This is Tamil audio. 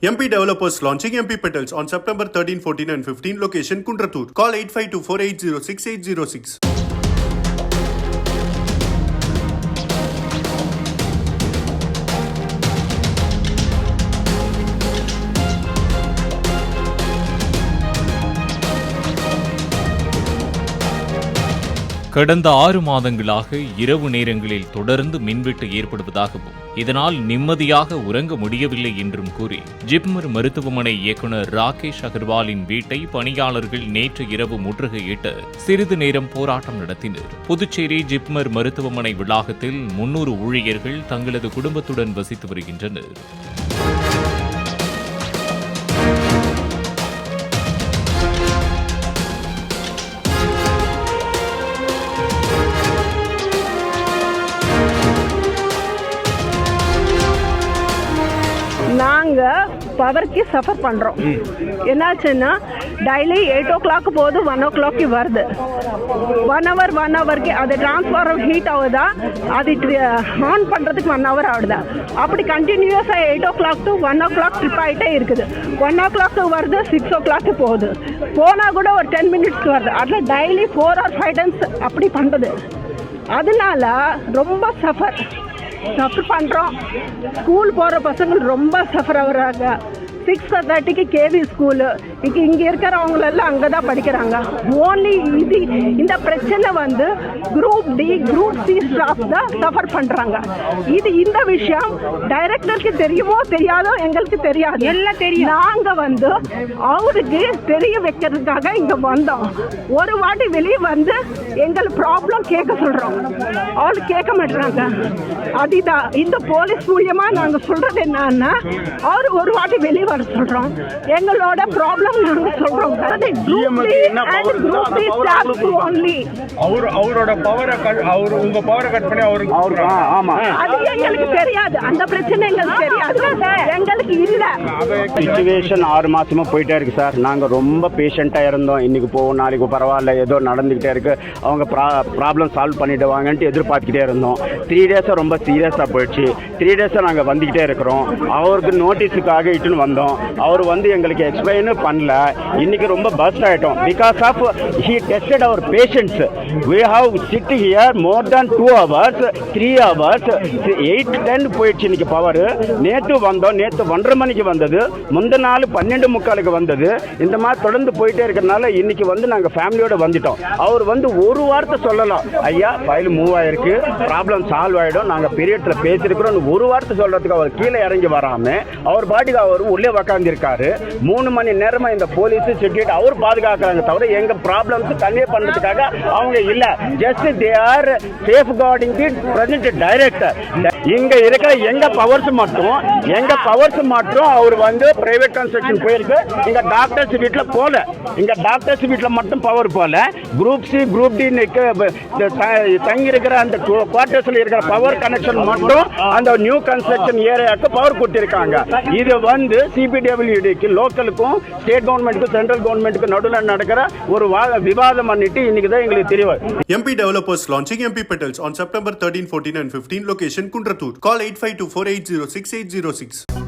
MP developers launching MP Petals on September 13, 14 and 15. Location Kundratur. Call 8524806806. கடந்த 6 மாதங்களாக இரவு நேரங்களில் தொடர்ந்து மின்வெட்டு ஏற்படுவதாகவும் இதனால் நிம்மதியாக உறங்க முடியவில்லை என்றும் கூறி ஜிப்மர் மருத்துவமனை இயக்குநர் ராகேஷ் அகர்வாலின் வீட்டை பணியாளர்கள் நேற்று இரவு முற்றுகையிட்டு சிறிது நேரம் போராட்டம் நடத்தினர். புதுச்சேரி ஜிப்மர் மருத்துவமனை வளாகத்தில் 300 ஊழியர்கள் தங்களது குடும்பத்துடன் வசித்து வருகின்றனர். நாங்கள் பவருக்கு சஃபர் பண்ணுறோம். என்னாச்சுன்னா டெய்லி 8 o'clock போது 1 o'clock வருது. 1 ஹவருக்கு அது டிரான்ஸ்ஃபார்மர் ஹீட் ஆகுதா, அது ஆன் பண்ணுறதுக்கு 1 hour ஆகுதா, அப்படி கண்டினியூஸாக 8 o'clock to 1 o'clock ட்ரிப் ஆகிட்டே இருக்குது. 1 o'clock வருது, 6 o'clock போகுது, போனால் கூட ஒரு 10 minutes வருது. அதில் டெய்லி 4 or 5 times அப்படி பண்ணுறது. அதனால ரொம்ப சஃபர் பண்ணுறோம். ஸ்கூல் போகிற பசங்க ரொம்ப சஃபர் ஆகுறாங்க. 6:30 கேவி ஸ்கூலு இங்கே இருக்கிறவங்களெல்லாம் அங்கே தான் படிக்கிறாங்க. ஓன்லி இந்த பிரச்சனை வந்து group D group C staff தான் சஃபர் பண்ணுறாங்க. இந்த விஷயம் டைரக்டருக்கு தெரியுமோ தெரியாதோ எங்களுக்கு தெரியாது, எல்லாம் தெரியும். நாங்கள் வந்து அவருக்கு தெரிய வைக்கிறதுக்காக இங்கே வந்தோம். ஒரு வாட்டி வெளியே வந்து எங்கள் ப்ராப்ளம் கேட்க சொல்கிறோம், அவரு கேட்க மாட்டுறாங்க. அதுதான் இந்த போலீஸ் மூலியமாக நாங்கள் சொல்கிறது என்னன்னா, அவர் ஒரு வாட்டி வெளியே வர சொல்கிறோம், எங்களோட ப்ராப்ளம் நாங்கள் சொல்கிறோம். அவரோட பவரை அவர் உங்க பவரை கட் பண்ணி அவருக்கு ஆமா அது எங்களுக்கு தெரியாது. அந்த பிரச்சனை எங்களுக்கு தெரியாது, எங்களுக்கு இல்ல. சிச்சுவேஷன் 6 மாசமா போயிட்டே இருக்கு சார். நாங்க ரொம்ப பேஷண்டா இருந்தோம். இன்னைக்கு போவோம், நாளைக்கு பரவாயில்ல, ஏதோ நடந்துகிட்டே இருக்கு, அவங்க ப்ராப்ளம் சால்வ் பண்ணிடுவாங்கன்ட்டு எதிர்பார்த்துக்கிட்டே இருந்தோம். 3 days ரொம்ப சீரியஸா போயிடுச்சு. 3 days நாங்க வந்துகிட்டே இருக்கிறோம். அவருக்கு நோட்டீஸுக்காக இட்டுன்னு வந்தோம். அவர் வந்து எங்களுக்கு எக்ஸ்பிளைன் பண்ணல. இன்னைக்கு ரொம்ப பஸ்ட் ஆயிட்டோம். Because of he tested our patients. we have sit here more than 2 hours 3 hours 8-10 போயிடுச்சு இன்னைக்கு பவர். நேற்று வந்தோம், நேற்று 1:30 மணிக்கு வந்தது, முந்த நாள் 12:45 வந்தது. இந்த மாதிரி தொடர்ந்து போயிட்டே இருக்கிறதுனால இன்னைக்கு வந்து நாங்கள் ஃபேமிலியோட வந்துட்டோம். அவர் வந்து ஒரு வார்த்தை சொல்லலாம், ஐயா ஃபைல் மூவ் ஆயிருக்கு, ப்ராப்ளம் சால்வ் ஆகிடும், நாங்கள் பீரியட்ஸில் பேசியிருக்கிறோம், ஒரு வார்த்தை சொல்கிறதுக்கு அவர் கீழே இறங்கி வராமல் அவர் பாட்டுக்கு அவர் உள்ளே உக்காந்துருக்காரு. 3 மணி நேரமா இந்த போலீஸ் செக்யூரிட்டி அவர் பாதுகாக்கிறாங்க தவிர எங்க ப்ராப்ளம்ஸ் கன்வே பண்றதுக்காக அவங்க இல்ல. Just they are safe guarding the president director. இங்க இருக்கிற எங்க பவர்ஸ் மட்டும் அவர் வந்து பிரைவேட் கன்ஸ்ட்ரக்ஷன் போயிருக்கு. இங்க டாக்டர்ஸ் வீட்டுல போல, இங்க டாக்டர்ஸ் வீட்டுல மட்டும் பவர் போல. குரூப் சி குரூப் டி தங்கி இருக்கிற அந்த குவார்டர்ஸ்ல இருக்கிற பவர் கனெக்ஷன் மட்டும் அந்த நியூ கன்ஸ்ட்ரக்ஷன் ஏரியாவுக்கு பவர் கொடுத்திருக்காங்க. இது வந்து சிபிடபிள்யூடிக்கு லோக்கலுக்கும் ஸ்டேட் கவர்மெண்ட்டுக்கும் சென்ட்ரல் கவர்மெண்ட்டுக்கும் நடுவில் நடக்கிற ஒரு விவாதம் பண்ணிட்டு இன்னைக்கு தான் எங்களுக்கு தெரியும். MP developers launching MP Petals on September 13, 14 and 15. Location Kundratur. Call 8524806806.